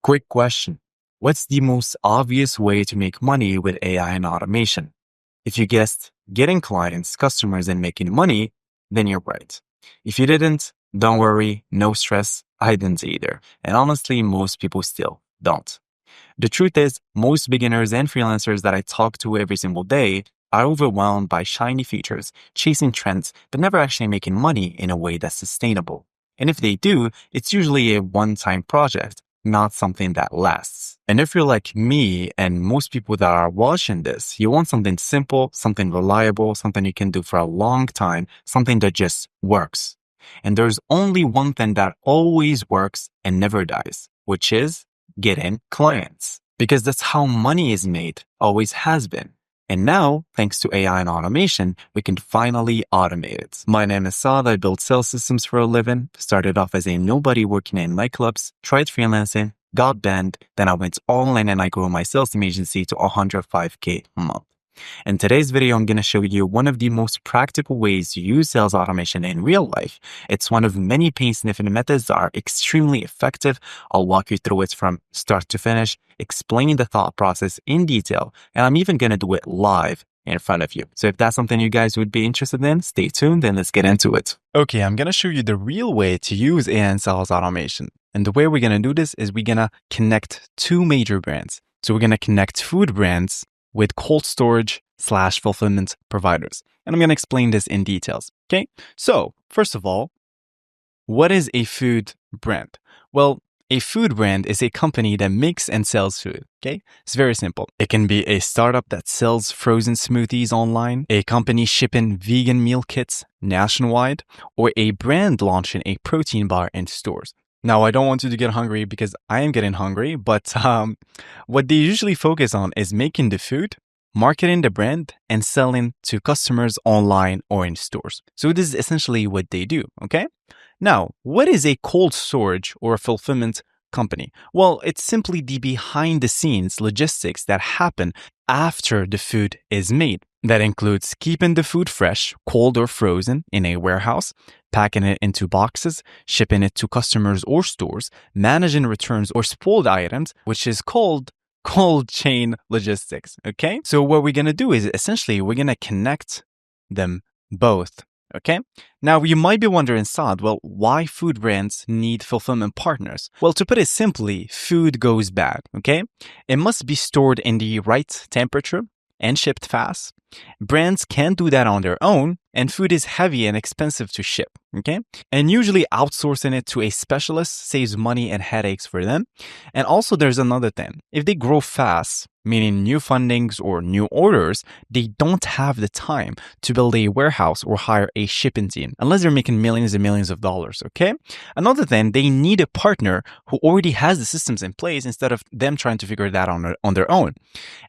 Quick question. What's the most obvious way to make money with AI and automation? If you guessed getting clients, customers, and making money, then you're right. If you didn't, don't worry, no stress. I didn't either. And honestly, most people still don't. The truth is, most beginners and freelancers that I talk to every single day are overwhelmed by shiny features, chasing trends, but never actually making money in a way that's sustainable. And if they do, it's usually a one-time project, not something that lasts. And if you're like me and most people that are watching this, you want something simple, something reliable, something you can do for a long time, something that just works. And there's only one thing that always works and never dies, which is getting clients. Because that's how money is made, always has been. And now, thanks to AI and automation, we can finally automate it. My name is Saad. I build sales systems for a living. Started off as a nobody working in nightclubs, tried freelancing, got banned. Then I went online and I grew my sales team agency to 105K a month. In today's video, I'm going to show you one of the most practical ways to use sales automation in real life. It's one of many pain-sniffing methods that are extremely effective. I'll walk you through it from start to finish, explain the thought process in detail, and I'm even going to do it live in front of you. So if that's something you guys would be interested in, stay tuned and let's get into it. Okay, I'm going to show you the real way to use AI and sales automation. And the way we're going to do this is we're going to connect two major brands. So we're going to connect food brands with cold storage / fulfillment providers. And I'm going to explain this in details. Okay. So first of all, what is a food brand? Well, a food brand is a company that makes and sells food. Okay. It's very simple. It can be a startup that sells frozen smoothies online, a company shipping vegan meal kits nationwide, or a brand launching a protein bar in stores. Now, I don't want you to get hungry because I am getting hungry, but what they usually focus on is making the food, marketing the brand, and selling to customers online or in stores. So this is essentially what they do, okay? Now, what is a cold storage or a fulfillment company? Well, it's simply the behind the scenes logistics that happen after the food is made. That includes keeping the food fresh, cold or frozen in a warehouse, packing it into boxes, shipping it to customers or stores, managing returns or spoiled items, which is called cold chain logistics, okay? So what we're going to do is essentially we're going to connect them both, okay? Now, you might be wondering, Saad, well, why food brands need fulfillment partners? Well, to put it simply, food goes bad, okay? It must be stored in the right temperature and shipped fast. Brands can't do that on their own, and food is heavy and expensive to ship, okay? And usually outsourcing it to a specialist saves money and headaches for them. And also there's another thing. If they grow fast, meaning new fundings or new orders, they don't have the time to build a warehouse or hire a shipping team, unless they're making millions and millions of dollars, okay? Another thing, they need a partner who already has the systems in place instead of them trying to figure that out on their own.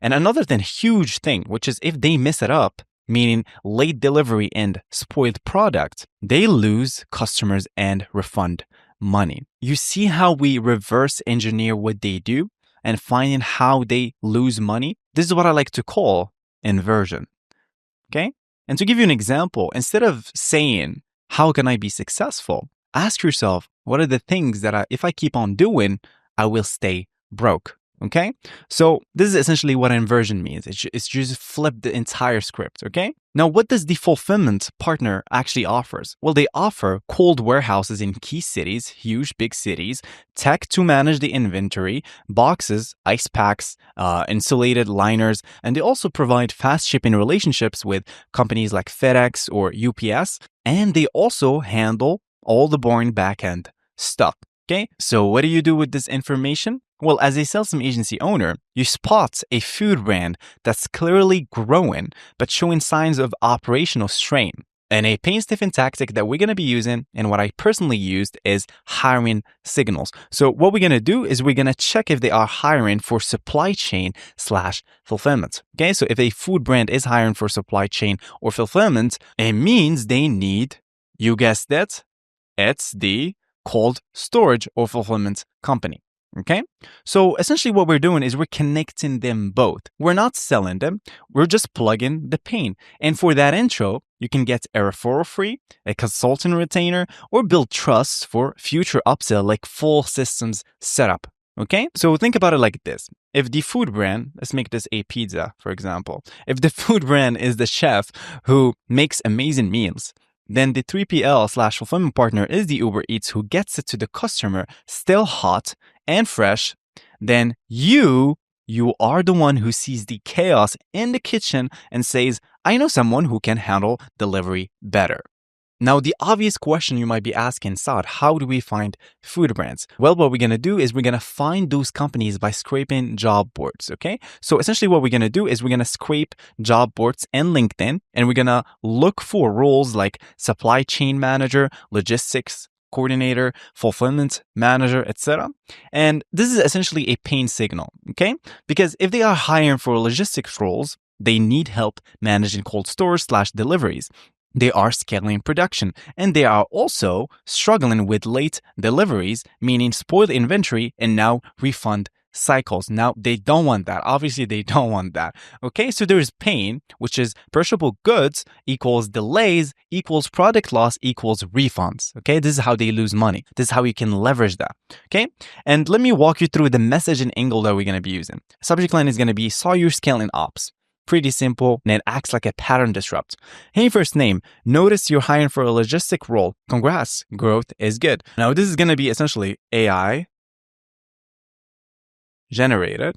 And another thing, huge thing, which is if they mess it up, meaning late delivery and spoiled product, they lose customers and refund money. You see how we reverse engineer what they do and finding how they lose money? This is what I like to call inversion. Okay? And to give you an example, instead of saying, how can I be successful? Ask yourself, what are the things that if I keep on doing, I will stay broke? Okay, so this is essentially what inversion means. It's just flip the entire script, okay? Now, what does the fulfillment partner actually offers? Well, they offer cold warehouses in key cities, huge big cities, tech to manage the inventory, boxes, ice packs, insulated liners, and they also provide fast shipping relationships with companies like FedEx or UPS, and they also handle all the boring back-end stuff. Okay, so what do you do with this information? Well, as a sales agency owner, you spot a food brand that's clearly growing, but showing signs of operational strain. And a pain-sniffing tactic that we're going to be using, and what I personally used, is hiring signals. So what we're going to do is we're going to check if they are hiring for supply chain / fulfillment. Okay, so if a food brand is hiring for supply chain or fulfillment, it means they need, you guessed it, it's the cold storage or fulfillment company. Okay, so essentially what we're doing is we're connecting them both. We're not selling them, we're just plugging the pain. And for that intro, you can get a referral free, a consultant retainer, or build trust for future upsell like full systems setup. Okay, so think about it like this. If the food brand, let's make this a pizza, for example. If the food brand is the chef who makes amazing meals, then the 3PL/fulfillment partner is the Uber Eats who gets it to the customer still hot and fresh. Then you are the one who sees the chaos in the kitchen and says, I know someone who can handle delivery better. Now, the obvious question you might be asking, Saad, how do we find food brands? Well, what we're going to do is we're going to find those companies by scraping job boards, okay? So essentially what we're going to do is we're going to scrape job boards and LinkedIn, and we're going to look for roles like supply chain manager, logistics coordinator, fulfillment manager, etc. And this is essentially a pain signal, okay? Because if they are hiring for logistics roles, they need help managing cold storage/deliveries. They are scaling production, and they are also struggling with late deliveries, meaning spoiled inventory and now refund cycles. Now, they don't want that. Obviously, they don't want that. Okay, so there is pain, which is perishable goods equals delays equals product loss equals refunds. Okay, this is how they lose money. This is how you can leverage that. Okay, and let me walk you through the message and angle that we're going to be using. Subject line is going to be, saw your scaling ops. Pretty simple, and it acts like a pattern disrupt. Hey, first name, notice you're hiring for a logistic role. Congrats, growth is good. Now, this is going to be essentially AI generated.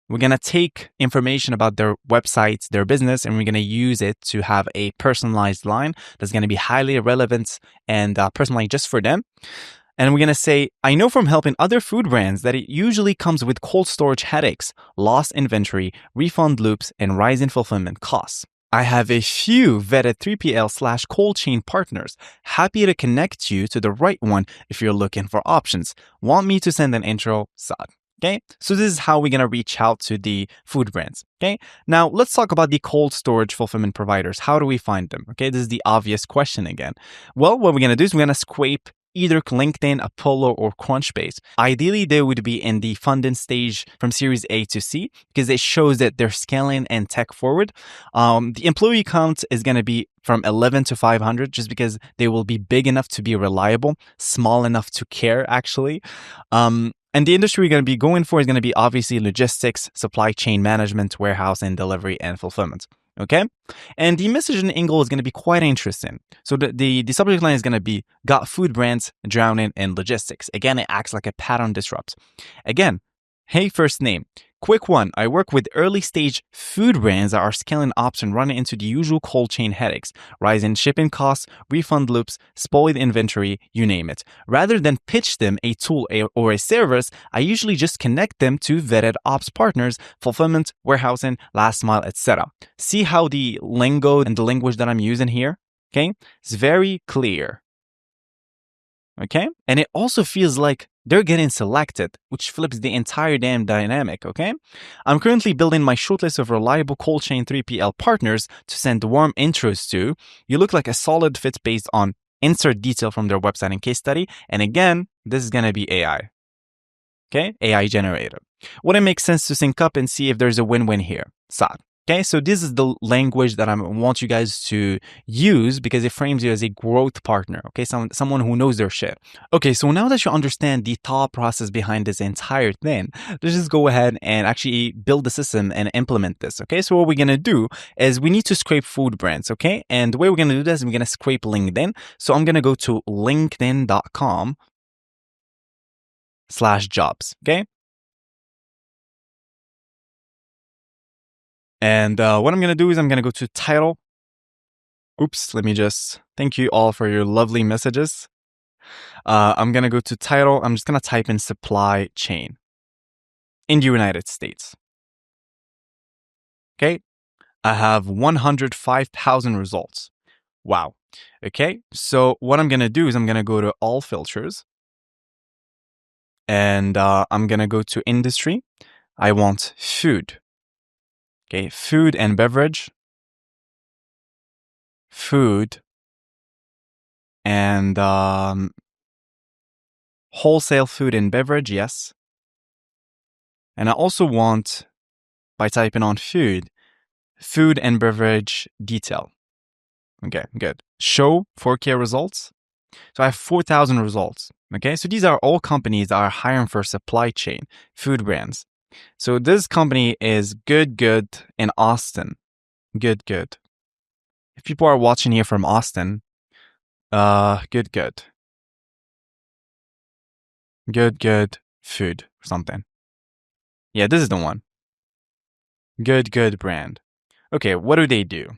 We're going to take information about their websites, their business, and we're going to use it to have a personalized line that's going to be highly relevant and personalized just for them. And we're going to say, I know from helping other food brands that it usually comes with cold storage headaches, lost inventory, refund loops, and rising fulfillment costs. I have a few vetted 3PL/cold chain partners. Happy to connect you to the right one if you're looking for options. Want me to send an intro? Saad. Okay, so this is how we're going to reach out to the food brands. Okay, now let's talk about the cold storage fulfillment providers. How do we find them? Okay, this is the obvious question again. Well, what we're going to do is we're going to scrape either LinkedIn, Apollo, or Crunchbase. Ideally, they would be in the funding stage from Series A to C because it shows that they're scaling and tech forward. The employee count is going to be from 11 to 500 just because they will be big enough to be reliable, small enough to care, actually. And the industry we're going to be going for is going to be obviously logistics, supply chain management, warehouse and delivery, and fulfillment. Okay, and the message and angle is going to be quite interesting. So the subject line is going to be, got food brands drowning in logistics. Again, it acts like a pattern disrupt. Again, hey, first name. Quick one, I work with early stage food brands that are scaling ops and running into the usual cold chain headaches, rising shipping costs, refund loops, spoiled inventory, you name it. Rather than pitch them a tool or a service, I usually just connect them to vetted ops partners, fulfillment, warehousing, last mile, etc. See how the lingo and the language that I'm using here? Okay, it's very clear. Okay, and it also feels like they're getting selected, which flips the entire damn dynamic, okay? I'm currently building my shortlist of reliable cold chain 3PL partners to send warm intros to. You look like a solid fit based on insert detail from their website and case study. And again, this is going to be AI, okay? AI generated. Would it make sense to sync up and see if there's a win-win here? Saad. Okay, so this is the language that I want you guys to use because it frames you as a growth partner, okay? Someone who knows their shit. Okay, so now that you understand the thought process behind this entire thing, let's just go ahead and actually build the system and implement this, okay? So what we're gonna do is we need to scrape food brands, okay? And the way we're gonna do this is we're gonna scrape LinkedIn. So I'm gonna go to linkedin.com/jobs, okay? And what I'm going to do is I'm going to go to title. Oops, let me just thank you all for your lovely messages. I'm going to go to title. I'm just going to type in supply chain in the United States. Okay. I have 105,000 results. Wow. Okay. So what I'm going to do is I'm going to go to all filters and I'm going to go to industry. I want food. Okay. Food and beverage. Food and wholesale food and beverage, yes. And I also want, by typing on food and beverage detail. Okay, good. Show 4K results. So I have 4,000 results. Okay, so these are all companies that are hiring for supply chain, food brands. So this company is Good Good in Austin. Good Good. If people are watching here from Austin, Good Good. Good Good food or something. Yeah, this is the one. Good Good brand. Okay, what do they do?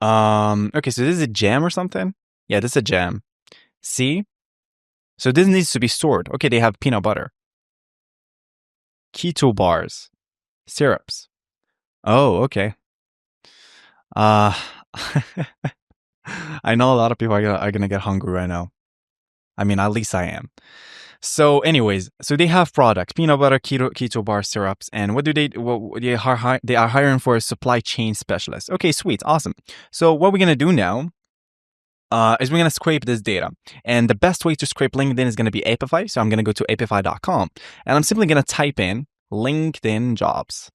Okay, so this is a jam or something? Yeah, this is a jam. See? So this needs to be stored. Okay, they have peanut butter. Keto bars. Syrups. Oh, okay. Uh I know a lot of people are gonna get hungry right now. I mean, at least I am. So, anyways, so they have products: peanut butter, keto bar syrups, and what do they? What they are hiring for a supply chain specialist. Okay, sweet, awesome. So, what we're gonna do now is we're gonna scrape this data, and the best way to scrape LinkedIn is gonna be Apify. So, I'm gonna go to apify.com, and I'm simply gonna type in LinkedIn jobs.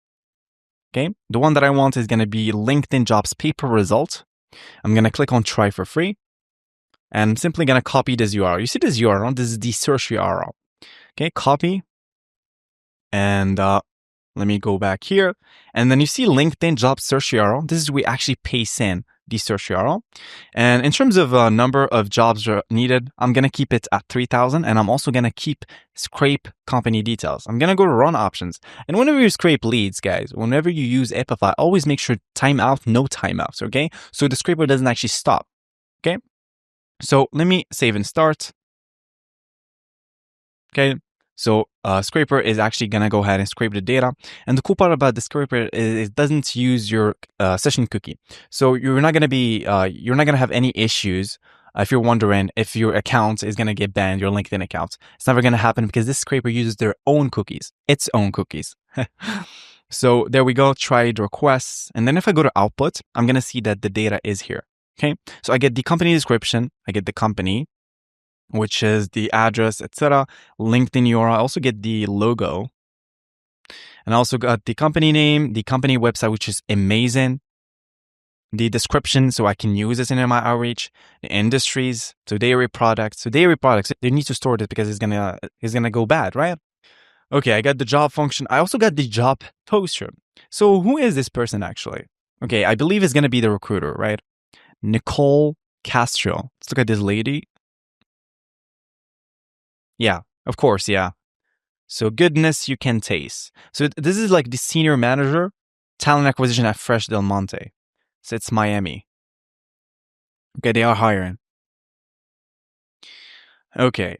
Okay, the one that I want is gonna be LinkedIn jobs paper result. I'm gonna click on try for free. And I'm simply going to copy this URL. You see this URL? This is the search URL. Okay, copy. And let me go back here. And then you see LinkedIn job search URL. This is where we actually paste in the search URL. And in terms of number of jobs needed, I'm going to keep it at 3,000. And I'm also going to keep scrape company details. I'm going to go to run options. And whenever you scrape leads, guys, whenever you use Apify, always make sure timeout, no timeouts, okay? So the scraper doesn't actually stop, okay? So let me save and start. Okay. So scraper is actually going to go ahead and scrape the data. And the cool part about the scraper is it doesn't use your session cookie. So you're not going to have any issues if you're wondering if your account is going to get banned, your LinkedIn account. It's never going to happen because this scraper uses their own cookies, its own cookies. So there we go, tried requests. And then if I go to output, I'm going to see that the data is here. Okay, so I get the company description, I get the company, which is the address, etc. LinkedIn URL. I also get the logo, and I also got the company name, the company website, which is amazing. The description, so I can use this in my outreach. The industries, so dairy products. So dairy products, they need to store this because it's gonna go bad, right? Okay, I got the job function. I also got the job poster. So who is this person actually? Okay, I believe it's gonna be the recruiter, right? Nicole Castro. Let's look at this lady. Yeah, of course, yeah. So goodness you can taste. So this is like the senior manager, talent acquisition at Fresh Del Monte. So it's Miami. Okay, they are hiring. Okay.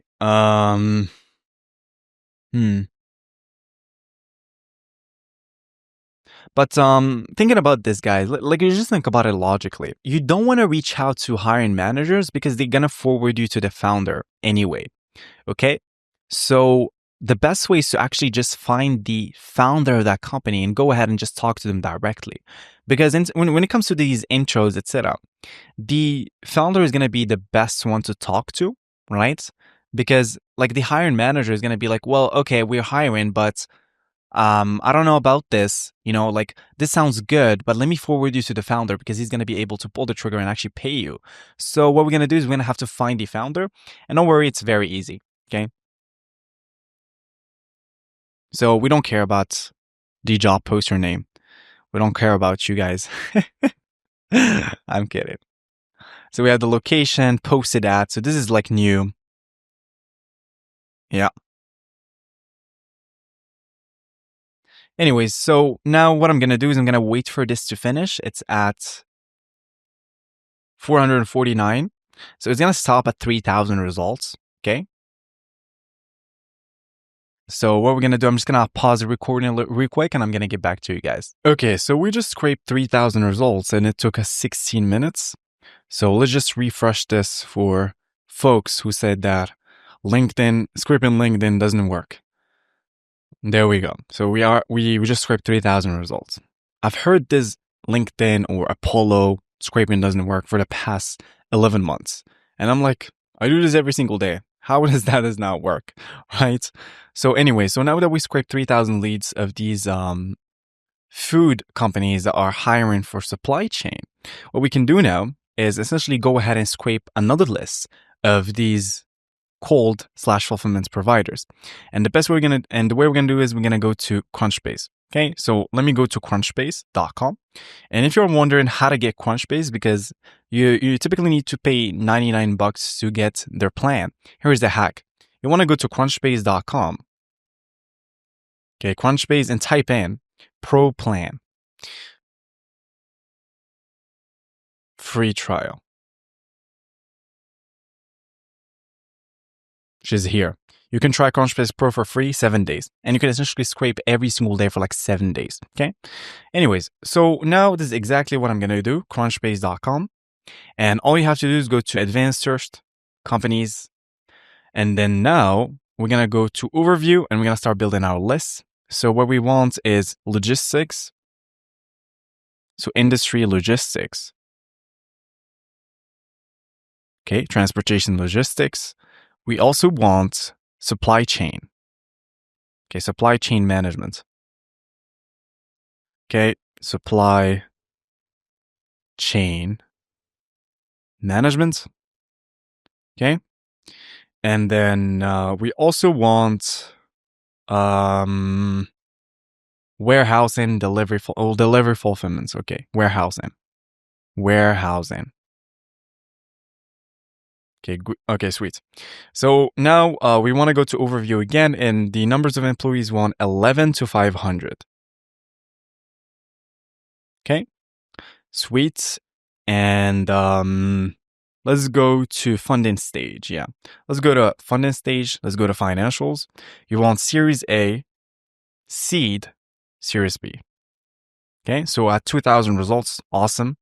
But thinking about this, guys, like you just think about it logically. You don't want to reach out to hiring managers because they're gonna forward you to the founder anyway. Okay, so the best way is to actually just find the founder of that company and go ahead and just talk to them directly, because when it comes to these intros, etc., the founder is gonna be the best one to talk to, right? Because like the hiring manager is gonna be like, well, okay, we're hiring, but I don't know about this, like this sounds good, but let me forward you to the founder because he's going to be able to pull the trigger and actually pay you. So what we're going to do is we're going to have to find the founder, and don't worry, it's very easy. Okay. So we don't care about the job poster name. We don't care about you guys. I'm kidding. So we have the location, posted at. So this is like new. Yeah. Anyways, so now what I'm going to do is I'm going to wait for this to finish. It's at 449. So it's going to stop at 3,000 results. Okay. So what we're going to do, I'm just going to pause the recording real quick and I'm going to get back to you guys. Okay. So we just scraped 3,000 results and it took us 16 minutes. So let's just refresh this for folks who said that scraping LinkedIn doesn't work. There we go. So we just scraped 3,000 results. I've heard this LinkedIn or Apollo scraping doesn't work for the past 11 months. And I'm like, I do this every single day. How does that not work? Right? So anyway, so now that we scraped 3,000 leads of these food companies that are hiring for supply chain, what we can do now is essentially go ahead and scrape another list of these cold/fulfillment providers. And the way we're gonna do is we're gonna go to Crunchbase. Okay, so let me go to crunchbase.com. And if you're wondering how to get Crunchbase, because you typically need to pay $99 to get their plan, here's the hack. You want to go to crunchbase.com. Okay, Crunchbase, and type in Pro Plan. Free trial. Which is here. You can try Crunchbase Pro for free 7 days. And you can essentially scrape every single day for like 7 days. Okay. Anyways, so now this is exactly what I'm going to do. Crunchbase.com. And all you have to do is go to Advanced Search, Companies. And then now we're going to go to Overview and we're going to start building our list. So what we want is logistics. So industry logistics. Okay. Transportation logistics. We also want supply chain. Okay, supply chain management. Okay, supply chain management. Okay, and then we also want warehousing, delivery fulfillments. Okay, warehousing. Okay, sweet. So now we want to go to overview again, and the numbers of employees want 11 to 500. Okay, sweet. And let's go to funding stage. Yeah, let's go to funding stage. Let's go to financials. You want Series A, seed, Series B. Okay, so at 2,000 results, awesome.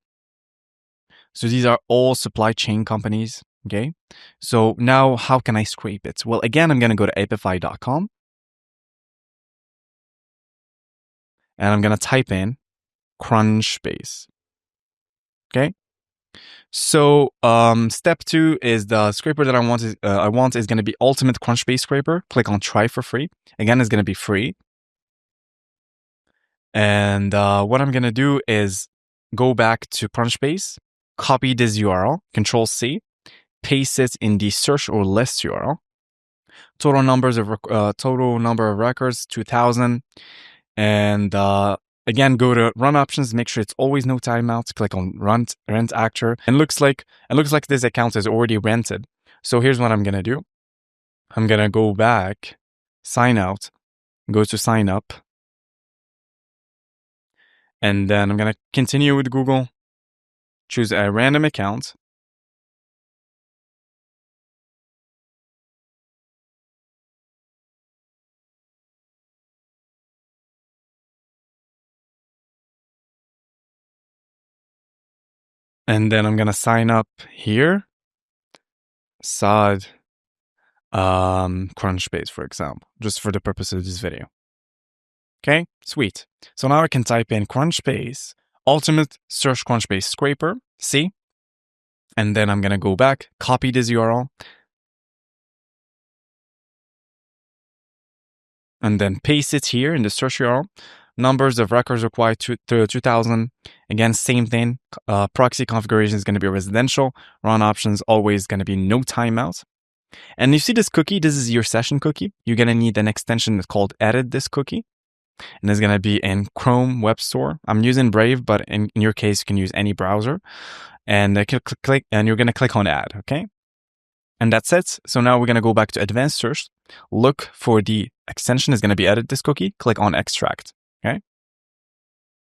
So these are all supply chain companies. Okay, so now how can I scrape it? Well, again, I'm going to go to epify.com and I'm going to type in Crunchbase. Okay, so step 2 is the scraper that I want is going to be Ultimate Crunchbase Scraper. Click on Try for free. Again, it's going to be free. And what I'm going to do is go back to Crunchbase, copy this URL, Control C, paste it in the search or list URL. Total number of records 2,000, and again, go to run options. Make sure it's always no timeouts. Click on rent actor, and looks like this account is already rented. So here's what I'm gonna do. I'm gonna go back, sign out, go to sign up, and then I'm gonna continue with Google. Choose a random account. And then I'm gonna sign up here. Saad Crunchbase, for example, just for the purpose of this video. Okay, sweet. So now I can type in Crunchbase, Ultimate Search Crunchbase Scraper, see? And then I'm gonna go back, copy this URL, and then paste it here in the search URL. Numbers of records required to 2,000. Again, same thing. Proxy configuration is going to be residential. Run options always going to be no timeout. And you see this cookie? This is your session cookie. You're going to need an extension that's called Edit This Cookie. And it's going to be in Chrome Web Store. I'm using Brave, but in your case, you can use any browser. And click, and you're going to click on Add. Okay. And that's it. So now we're going to go back to Advanced Search. Look for the extension is going to be Edit This Cookie. Click on Extract. Okay.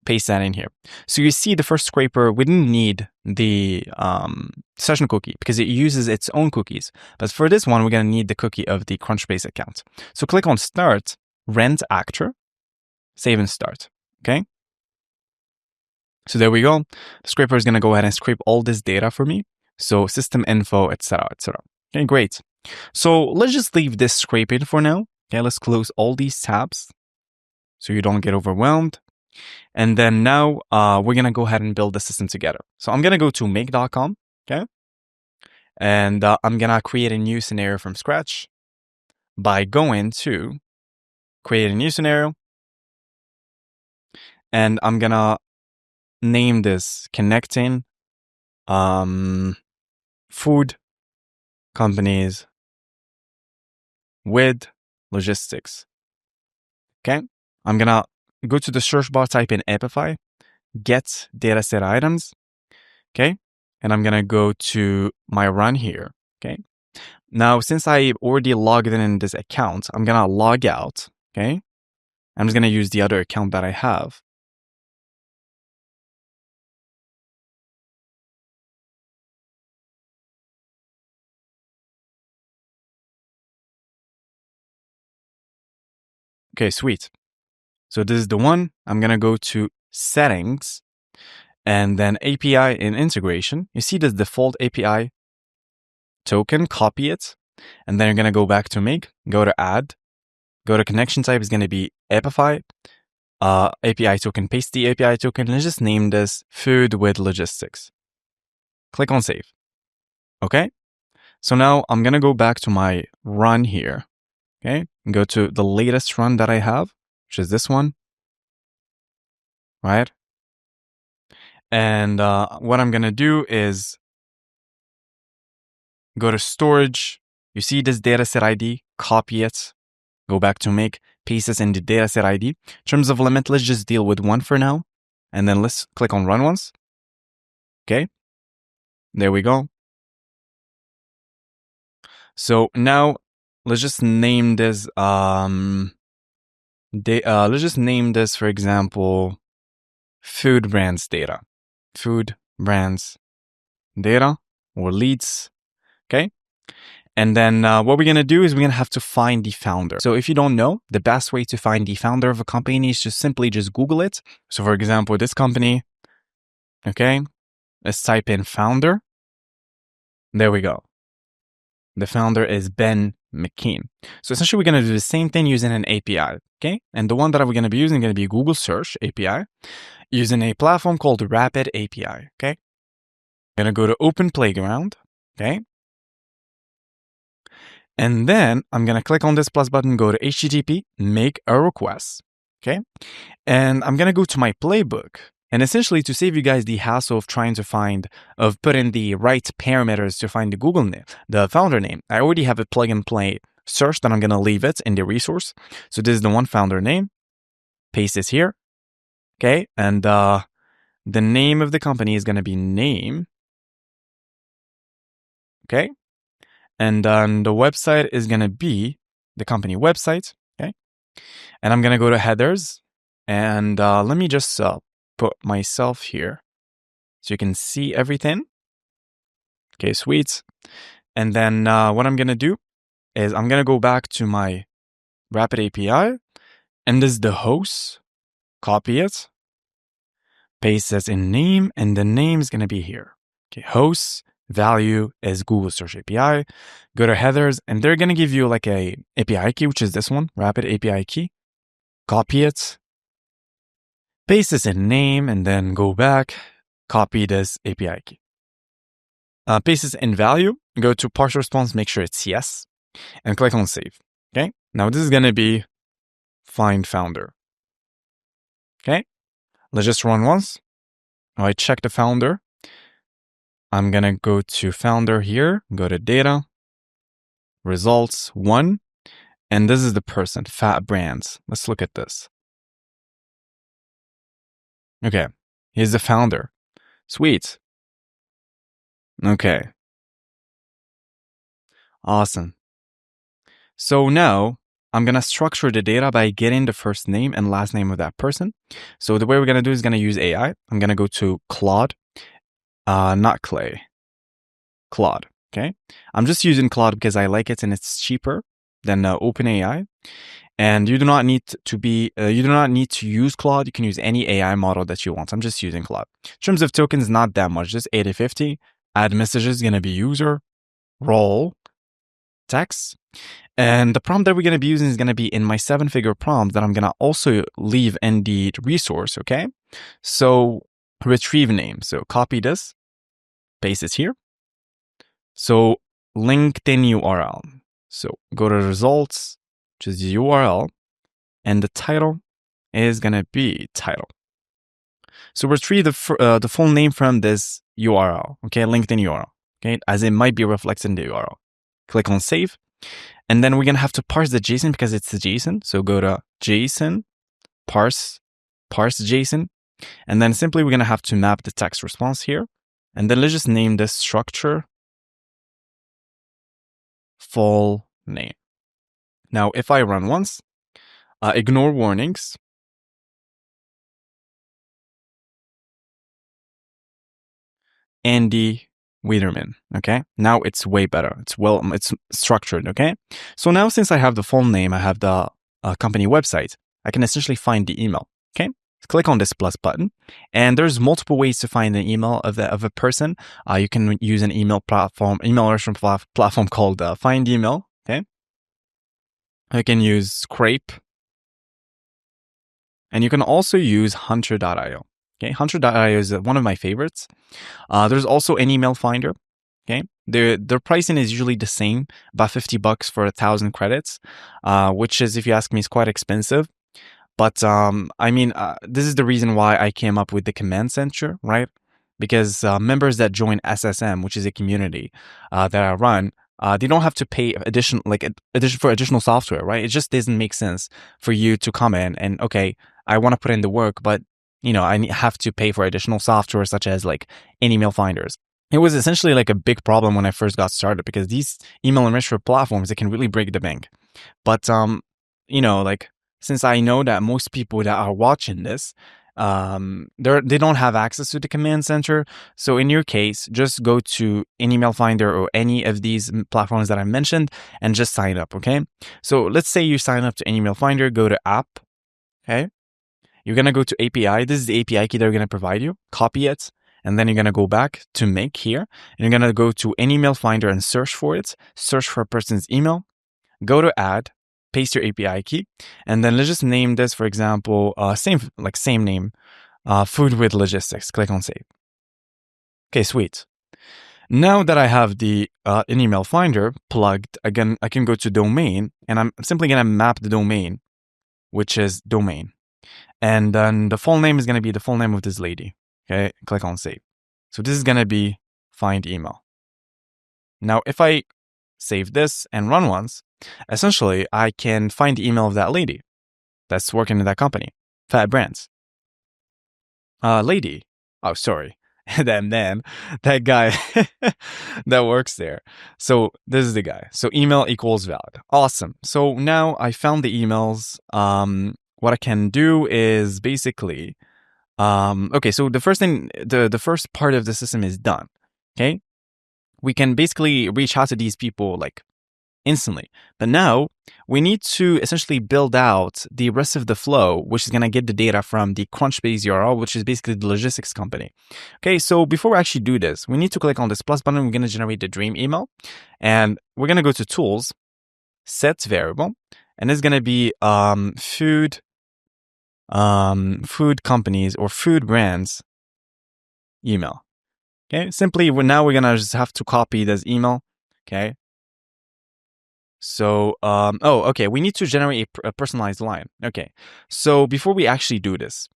Paste that in here. So you see the first scraper, we didn't need the session cookie because it uses its own cookies. But for this one, we're going to need the cookie of the Crunchbase account. So click on Start, Rent Actor, save and start. Okay. So there we go. The scraper is going to go ahead and scrape all this data for me. So system info, etc., etc. Okay, great. So let's just leave this scraping for now. Okay, let's close all these tabs so you don't get overwhelmed. And then now we're going to go ahead and build the system together. So I'm going to go to make.com. Okay. And I'm going to create a new scenario from scratch by going to create a new scenario. And I'm going to name this connecting food companies with logistics. Okay, I'm gonna go to the search bar, type in Epify, get dataset items. Okay, and I'm gonna go to my run here. Okay, now since I already logged in this account, I'm gonna log out. Okay, I'm just gonna use the other account that I have. Okay, sweet. So this is the one. I'm gonna go to settings and then API and integration. You see this default API token, copy it, and then you're gonna go back to make, go to add, go to connection type is gonna be Epify, API token, paste the API token, and just name this food with logistics. Click on save. Okay. So now I'm gonna go back to my run here. Okay, and go to the latest run that I have, which is this one, right? And what I'm gonna do is go to storage. You see this dataset ID, copy it, go back to make, paste this in the dataset ID. In terms of limit, let's just deal with one for now. And then let's click on run once. Okay, there we go. So now let's just name this, let's just name this, for example, food brands data. Food brands data or leads. Okay. And then what we're going to do is we're going to have to find the founder. So if you don't know, the best way to find the founder of a company is just simply just Google it. So for example, this company, okay, let's type in founder. There we go. The founder is Ben McKean. So essentially we're going to do the same thing using an API. Okay. And the one that we're going to be using is going to be Google Search API using a platform called Rapid API. Okay. I'm going to go to Open Playground. Okay. And then I'm going to click on this plus button, go to HTTP, make a request. Okay. And I'm going to go to my playbook. And essentially to save you guys the hassle of trying to put in the right parameters to find the Google name, the founder name, I already have a plug and play search that I'm going to leave it in the resource. So this is the one founder name, paste this here. Okay. And the name of the company is going to be name. Okay. And then the website is going to be the company website. Okay. And I'm going to go to headers. And let me just put myself here so you can see everything. Okay, sweet. And then what I'm going to do is I'm going to go back to my Rapid API. And this is the host. Copy it. Paste this in name. And the name is going to be here. Okay, host. Value is Google Search API. Go to headers, and they're going to give you like a API key, which is this one, Rapid API key. Copy it, paste this in name, and then go back, copy this API key. Paste this in value, go to partial response, make sure it's yes, and click on save. Okay, now this is going to be find founder. Okay, let's just run once. I check the founder. I'm going to go to founder here, go to data, results 1, and this is the person, Fat Brands. Let's look at this. Okay, he's the founder. Sweet. Okay. Awesome. So now I'm going to structure the data by getting the first name and last name of that person. So the way we're going to do is going to use AI. I'm going to go to Claude. Not Clay, Claude. Okay. I'm just using Claude because I like it and it's cheaper than OpenAI. And you do not need to use Claude. You can use any AI model that you want. I'm just using Claude. In terms of tokens, not that much, just 8050. Add messages is going to be user, role, text. And the prompt that we're going to be using is going to be in my 7-figure prompt that I'm going to also leave in the resource. Okay. So retrieve name. So copy this. Paste it here. So LinkedIn URL. So go to results, which is the URL, and the title is going to be title. So retrieve the full name from this URL, okay, LinkedIn URL, okay, as it might be reflected in the URL. Click on save. And then we're going to have to parse the JSON because it's the JSON. So go to JSON, parse JSON. And then simply we're going to have to map the text response here. And then let's just name this structure full name. Now, if I run once, ignore warnings. Andy Wiederman. Okay. Now it's way better. It's structured. Okay. So now since I have the full name, I have the company website, I can essentially find the email. Okay. Click on this plus button, and there's multiple ways to find an email of a person. You can use an email restaurant platform called Find Email. Okay. You can use Scrape, and you can also use Hunter.io. Okay, Hunter.io is one of my favorites. There's also an email finder. Okay, their pricing is usually the same, about $50 for 1,000 credits, which is, if you ask me, is quite expensive. But I mean, this is the reason why I came up with the command center, right? Because members that join SSM, which is a community that I run, they don't have to pay additional software, right? It just doesn't make sense for you to come in and, okay, I want to put in the work, but I have to pay for additional software such as like email finders. It was essentially like a big problem when I first got started because these email enrichment platforms, they can really break the bank. But like, since I know that most people that are watching this, they don't have access to the command center. So in your case, just go to an email finder or any of these platforms that I mentioned and just sign up. Okay. So let's say you sign up to an email finder, go to app. Okay. You're going to go to API. This is the API key they're going to provide you. Copy it. And then you're going to go back to make here. And you're going to go to an email finder and search for it. Search for a person's email. Go to add. Paste your API key. And then let's just name this, for example, same name. Food with logistics. Click on save. Okay, sweet. Now that I have the an email finder plugged, again, I can go to domain. And I'm simply going to map the domain, which is domain. And then the full name is going to be the full name of this lady. Okay, click on save. So this is going to be find email. Now, if I save this and run once, essentially I can find the email of that lady that's working in that company, Fat Brands. Lady. Oh, sorry. That man, that guy that works there. So this is the guy. So email equals valid. Awesome. So now I found the emails. What I can do is basically, okay, so the first thing, the first part of the system is done. Okay. We can basically reach out to these people like instantly. But now we need to essentially build out the rest of the flow, which is going to get the data from the Crunchbase URL, which is basically the logistics company. Okay, so before we actually do this, we need to click on this plus button. We're going to generate the dream email. And we're going to go to tools, set variable. And it's going to be food companies or food brands email. Okay, simply now we're going to just have to copy this email. Okay. So, okay, we need to generate a personalized line. Okay, so before we actually do this,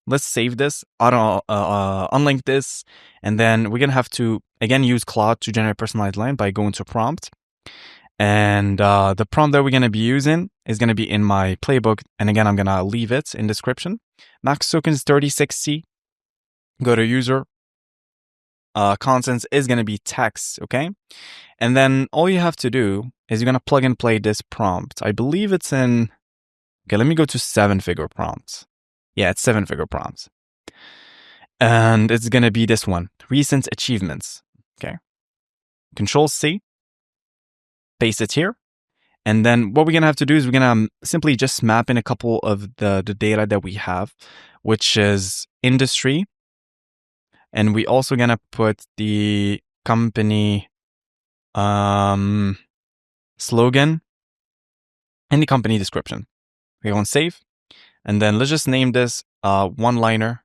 let's save this, unlink this, and then we're gonna have to, again, use Claude to generate a personalized line by going to prompt. And the prompt that we're gonna be using is gonna be in my playbook. And again, I'm gonna leave it in description. Max tokens 3060, go to user. Contents is gonna be text, okay? And then all you have to do is you're going to plug and play this prompt. I believe it's in, okay, let me go to 7-figure prompts. Yeah, it's 7-figure prompts. And it's going to be this one, recent achievements. Okay. Control C, paste it here. And then what we're going to have to do is we're going to simply just map in a couple of the data that we have, which is industry. And we also going to put the company slogan and the company description. We go on save. And then let's just name this one-liner.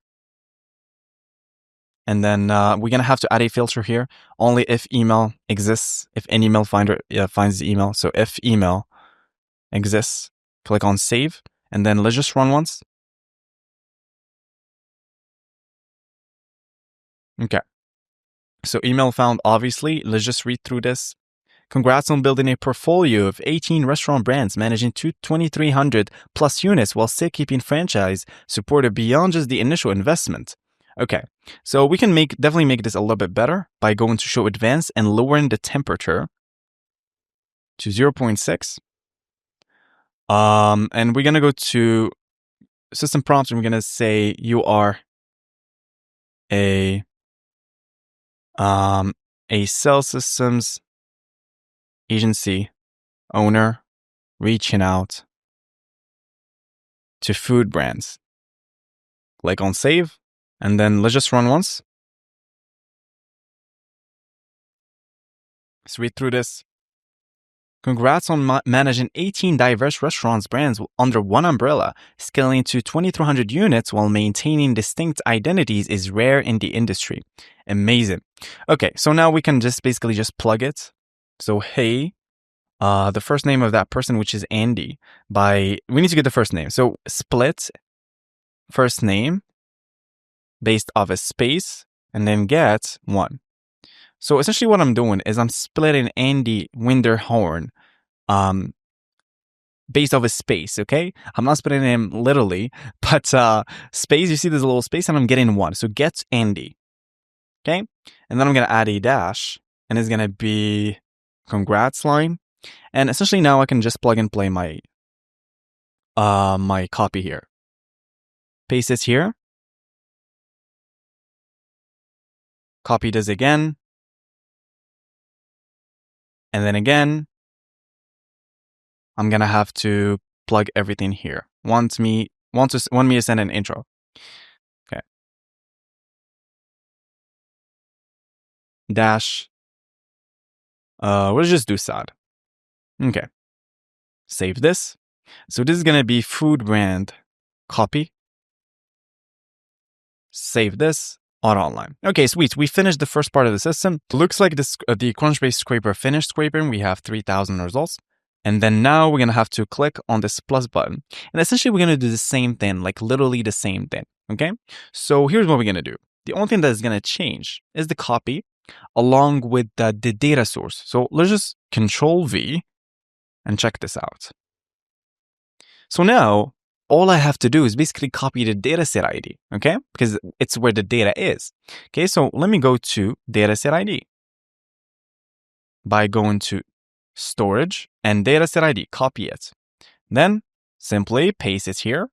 And then we're going to have to add a filter here. Only if email exists, if an email finder finds the email. So if email exists, click on save. And then let's just run once. Okay. So email found, obviously. Let's just read through this. Congrats on building a portfolio of 18 restaurant brands, managing 2,300 plus units while still keeping franchise supported beyond just the initial investment. Okay, so we can definitely make this a little bit better by going to show advanced and lowering the temperature to 0.6. And we're gonna go to system prompts and we're gonna say you are a sales systems agency owner reaching out to food brands. Click on save, and then let's just run once. Let's read through this. Congrats on managing 18 diverse restaurants brands under one umbrella. Scaling to 2,300 units while maintaining distinct identities is rare in the industry. Amazing. Okay, so now we can just basically just plug it. So, hey, the first name of that person, which is Andy, we need to get the first name. So split first name based off a space and then get 1. So essentially what I'm doing is I'm splitting Andy Winterhorn based off a space, okay? I'm not splitting him literally, but space, you see there's a little space and I'm getting 1. So get Andy, okay? And then I'm going to add a dash and it's going to be congrats line. And essentially now I can just plug and play my my copy here. Paste this here. Copy this again. And then again, I'm gonna have to plug everything here. Want me to send an intro. Okay. Dash. We'll just do sad. Okay. Save this. So this is gonna be food brand copy. Save this. Auto online. Okay, sweet. We finished the first part of the system. Looks like this, the Crunchbase scraper finished scraping. We have 3,000 results. And then now we're going to have to click on this plus button. And essentially we're going to do the same thing, like literally the same thing. Okay. So here's what we're going to do. The only thing that is going to change is the copy along with the data source. So let's just Control V and check this out. So now all I have to do is basically copy the dataset ID, okay? Because it's where the data is. Okay, so let me go to dataset ID by going to storage and dataset ID, copy it. Then simply paste it here.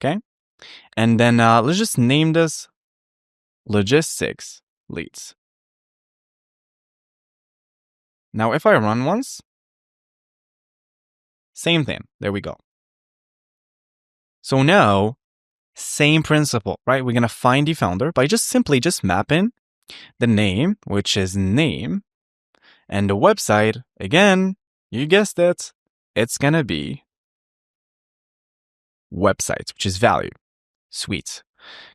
Okay, and then let's just name this logistics leads. Now, if I run once, same thing. There we go. So now, same principle, right? We're going to find the founder by simply mapping the name, which is name, and the website, again, you guessed it, it's going to be website, which is value. Sweet.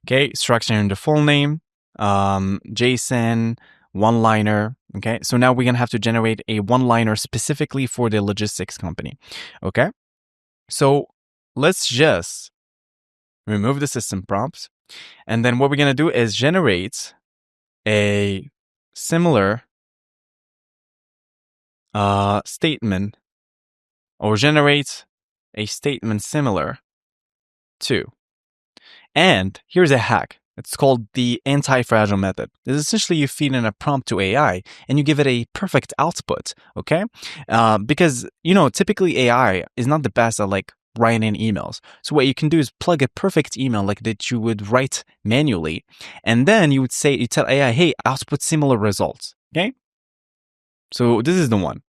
Okay, structuring the full name, JSON, one-liner. Okay, so now we're going to have to generate a one-liner specifically for the logistics company. Okay, so let's just remove the system prompts. And then what we're going to do is generate a similar statement, or generate a statement similar to. And here's a hack. It's called the anti-fragile method. This is essentially you feed in a prompt to AI and you give it a perfect output, okay? Because, typically AI is not the best at writing emails. So what you can do is plug a perfect email that you would write manually. And then you tell AI, hey, output similar results, okay? So this is the one.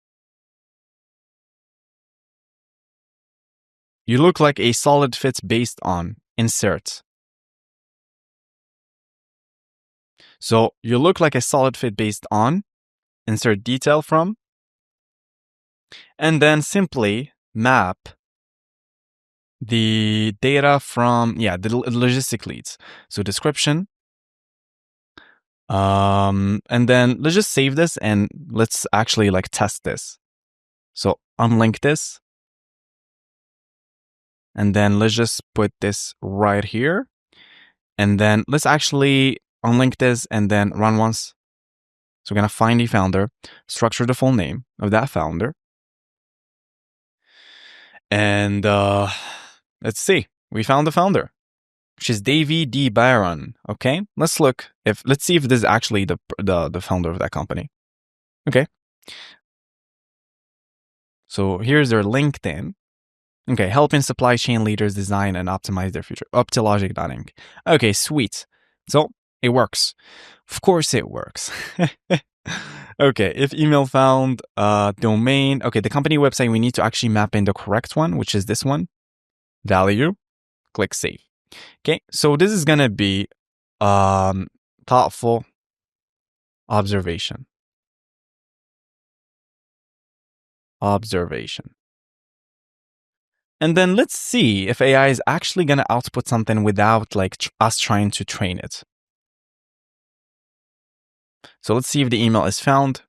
You look like a solid fit based on insert. So you look like a solid fit based on, insert detail from, and then simply map the data from, the logistic leads. So description. And then let's just save this and let's actually test this. So unlink this. And then let's just put this right here. And then let's actually unlink this and then run once. So we're going to find the founder, structure the full name of that founder. And let's see. We found the founder, which is Davy D. Byron. Okay, let's see if this is actually the founder of that company. Okay. So here's their LinkedIn. Okay, helping supply chain leaders design and optimize their future. Up to logic.inc. Okay, sweet. So it works. Of course it works. Okay, if email found, domain. Okay, the company website, we need to actually map in the correct one, which is this one. Value. Click save. Okay, so this is gonna be thoughtful observation. And then let's see if AI is actually gonna output something without us trying to train it. So let's see if the email is found.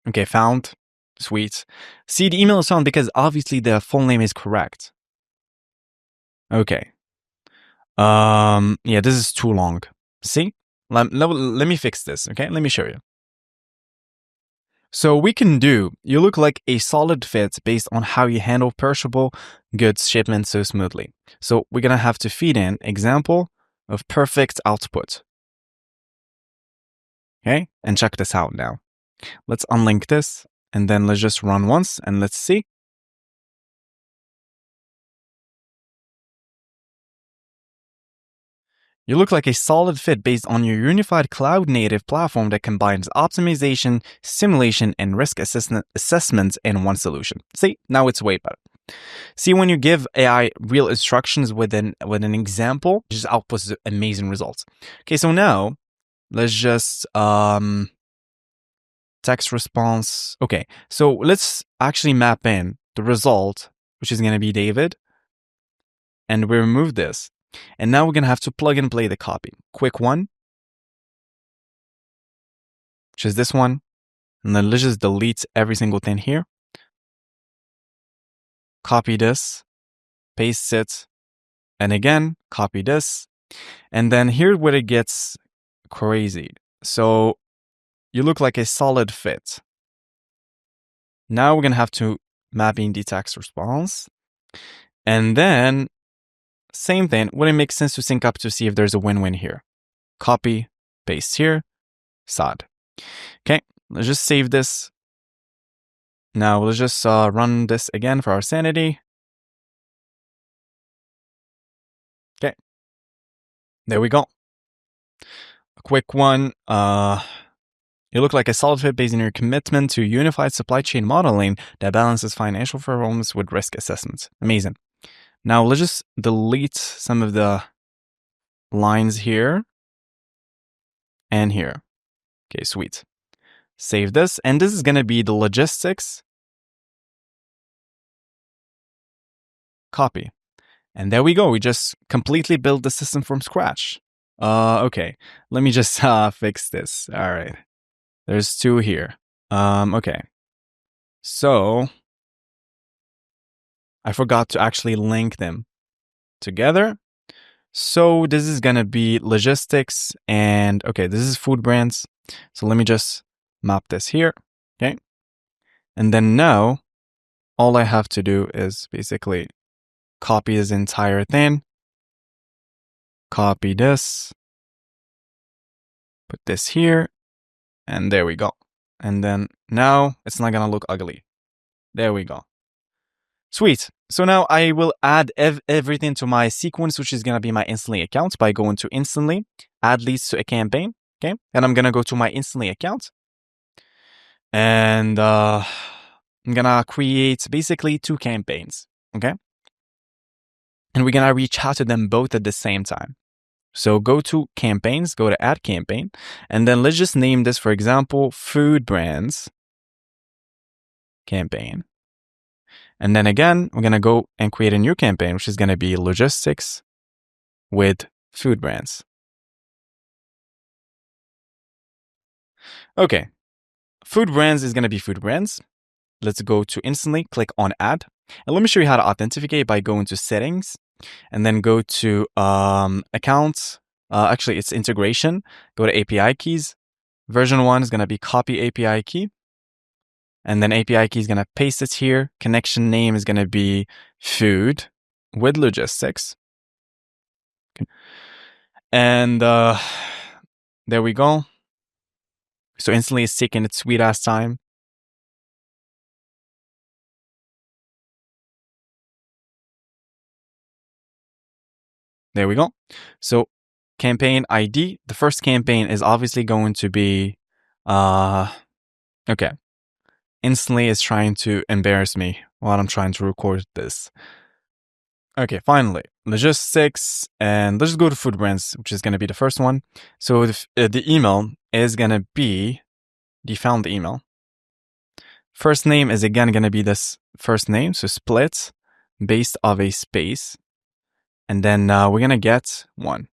Okay, found. Sweet. See, the email is found because obviously the full name is correct. Okay. Yeah, this is too long. See? Let me fix this, okay? Let me show you. So you look like a solid fit based on how you handle perishable goods shipments so smoothly. So we're gonna have to feed in example of perfect output. Okay, and check this out now. Let's unlink this and then let's just run once and let's see. You look like a solid fit based on your unified cloud-native platform that combines optimization, simulation, and risk assessments in one solution. See, now it's way better. See, when you give AI real instructions with an example, it just outputs amazing results. Okay, so now let's just text response. Okay, so let's actually map in the result, which is going to be David, and we remove this. And now we're going to have to plug and play the copy. Quick one, which is this one. And then let's just delete every single thing here. Copy this, paste it, and again, copy this. And then here's where it gets crazy. So you look like a solid fit. Now we're going to have to map in the text response. And then same thing, would it make sense to sync up to see if there's a win-win here? Copy, paste here, SOD. Okay, let's just save this. Now let's just run this again for our sanity. Okay, there we go. A quick one. You look like a solid fit based on your commitment to unified supply chain modeling that balances financial performance with risk assessments. Amazing. Now let's just delete some of the lines here and here. Okay, sweet. Save this, and this is going to be the logistics. Copy. And there we go. We just completely built the system from scratch. Okay. Let me just fix this. All right. There's two here. Okay. So I forgot to actually link them together. So this is going to be logistics and okay, this is food brands. So let me just map this here. Okay. And then now all I have to do is basically copy this entire thing. Copy this. Put this here. And there we go. And then now it's not going to look ugly. There we go. Sweet. So now I will add everything to my sequence, which is going to be my Instantly account by going to Instantly, add leads to a campaign. Okay. And I'm going to go to my Instantly account. And I'm going to create basically two campaigns. Okay. And we're going to reach out to them both at the same time. So go to campaigns, go to add campaign, and then let's just name this, for example, food brands campaign. And then again, we're going to go and create a new campaign, which is going to be logistics with food brands. Okay. Food brands is going to be food brands. Let's go to Instantly, click on add. And let me show you how to authenticate by going to settings and then go to accounts. Actually, it's integration. Go to API keys Version 1 is going to be copy API key. And then API key is going to paste it here. Connection name is going to be food with logistics. Okay. And there we go. So instantly it's taking its sweet ass time. There we go. So campaign ID, the first campaign is obviously going to be, okay. Instantly it's trying to embarrass me while I'm trying to record this. Okay, finally, logistics, and let's just go to food brands, which is going to be the first one. So the email is going to be, you found the email. First name is again going to be this first name, so split based of a space. And then we're going to get 1.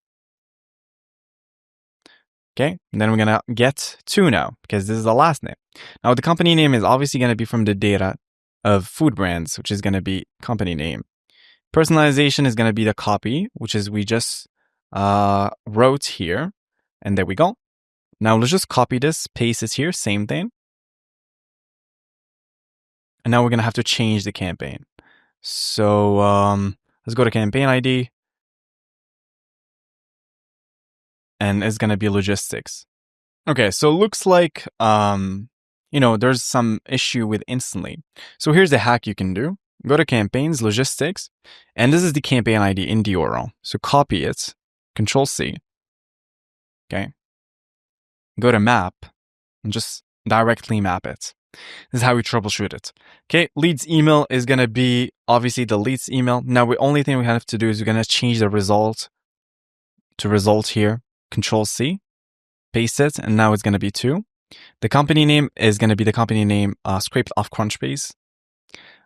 Okay, and then we're going to get 2 now, because this is the last name. Now, the company name is obviously going to be from the data of food brands, which is going to be company name. Personalization is going to be the copy, which is we just wrote here. And there we go. Now, let's just copy this, paste it here, same thing. And now we're going to have to change the campaign. So let's go to campaign ID. And it's going to be logistics. Okay, so it looks like, there's some issue with instantly. So here's the hack you can do. Go to campaigns, logistics, and this is the campaign ID in the URL. So copy it, Control C. Okay. Go to map and just directly map it. This is how we troubleshoot it. Okay, leads email is going to be obviously the leads email. Now, the only thing we have to do is we're going to change the result to result here. Control C, paste it, and now it's going to be 2. The company name is going to be the company name scraped off Crunchbase,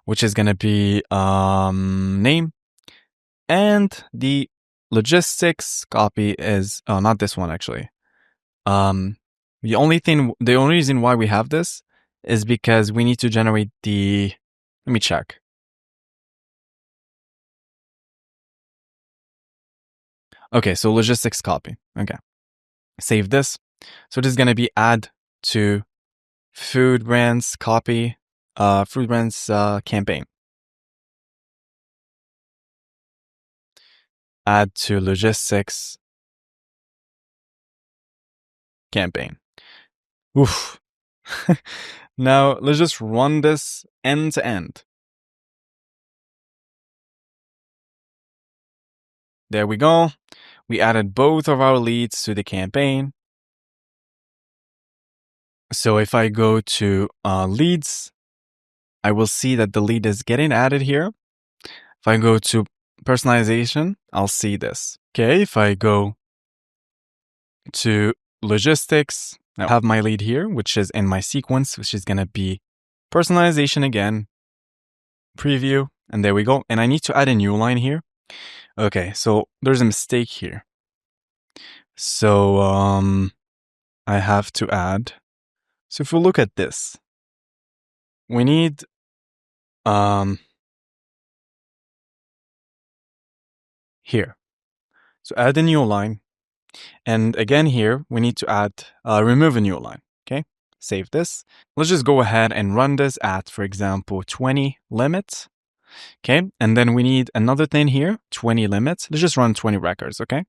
which is going to be name. And the logistics copy is, not this one actually. The only reason why we have this is because we need to generate let me check. Okay, so logistics copy. Okay. Save this. So this is going to be add to food brands copy, food brands campaign. Add to logistics campaign. Oof. Now let's just run this end to end. There we go. We added both of our leads to the campaign. So if I go to leads, I will see that the lead is getting added here. If I go to personalization, I'll see this. Okay, if I go to logistics, I have my lead here, which is in my sequence, which is going to be personalization again, preview, and there we go. And I need to add a new line here. Okay, so there's a mistake here. So I have to add. So if we look at this, we need here. So add a new line. And again here, we need to add, remove a new line. Okay, save this. Let's just go ahead and run this at, for example, 20 limits. Okay, and then we need another thing here, 20 limits. Let's just run 20 records, okay?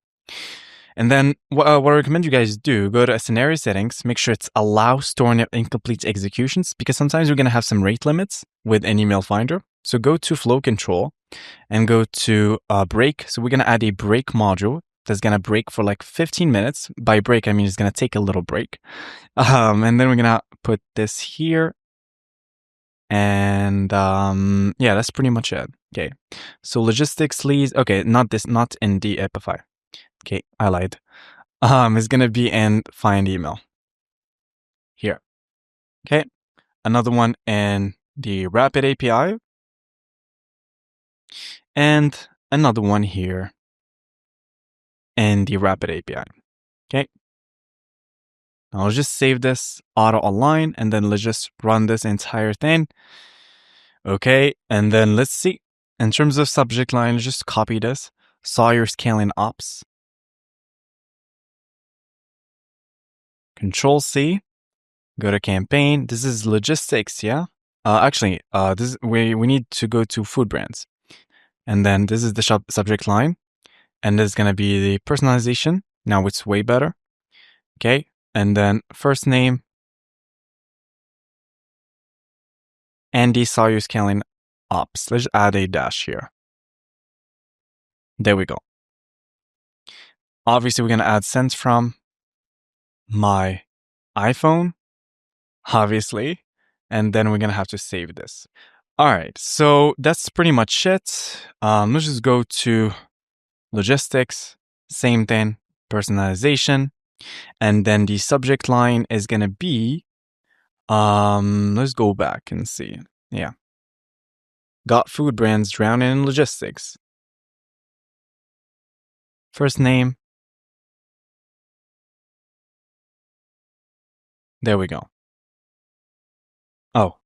And then what I recommend you guys do, go to scenario settings, make sure it's allow storing incomplete executions, because sometimes we're going to have some rate limits with an email finder. So go to flow control and go to break. So we're going to add a break module that's going to break for like 15 minutes. By break, I mean it's going to take a little break. And then we're going to put this here. And yeah, that's pretty much it. Okay, so logistics leads. Okay, not in the Epify. Okay, I lied. It's gonna be in find email here. Okay, another one in the Rapid API, and another one here in the Rapid API. Okay. Now let's just save this auto align, and then let's just run this entire thing. Okay, and then let's see. In terms of subject line, just copy this. Sawyer scaling ops. Control C, go to campaign. This is logistics, yeah? This is we need to go to food brands. And then this is the subject line. And this is going to be the personalization. Now it's way better. Okay. And then first name, Andy saw you scaling ops. Let's add a dash here. There we go. Obviously, we're going to add sent from my iPhone, obviously. And then we're going to have to save this. All right. So that's pretty much it. Let's just go to logistics, same thing, personalization. And then the subject line is going to be, let's go back and see. Yeah. Got food brands drowning in logistics. First name. There we go. Oh.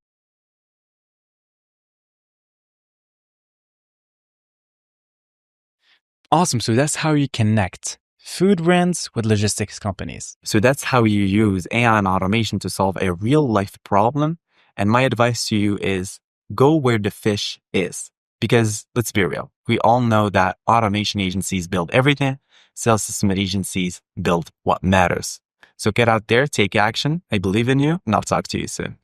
Awesome. So that's how you connect food brands with logistics companies. So that's how you use AI and automation to solve a real life problem. And my advice to you is go where the fish is. Because let's be real, we all know that automation agencies build everything. Sales system agencies build what matters. So get out there, take action. I believe in you, and I'll talk to you soon.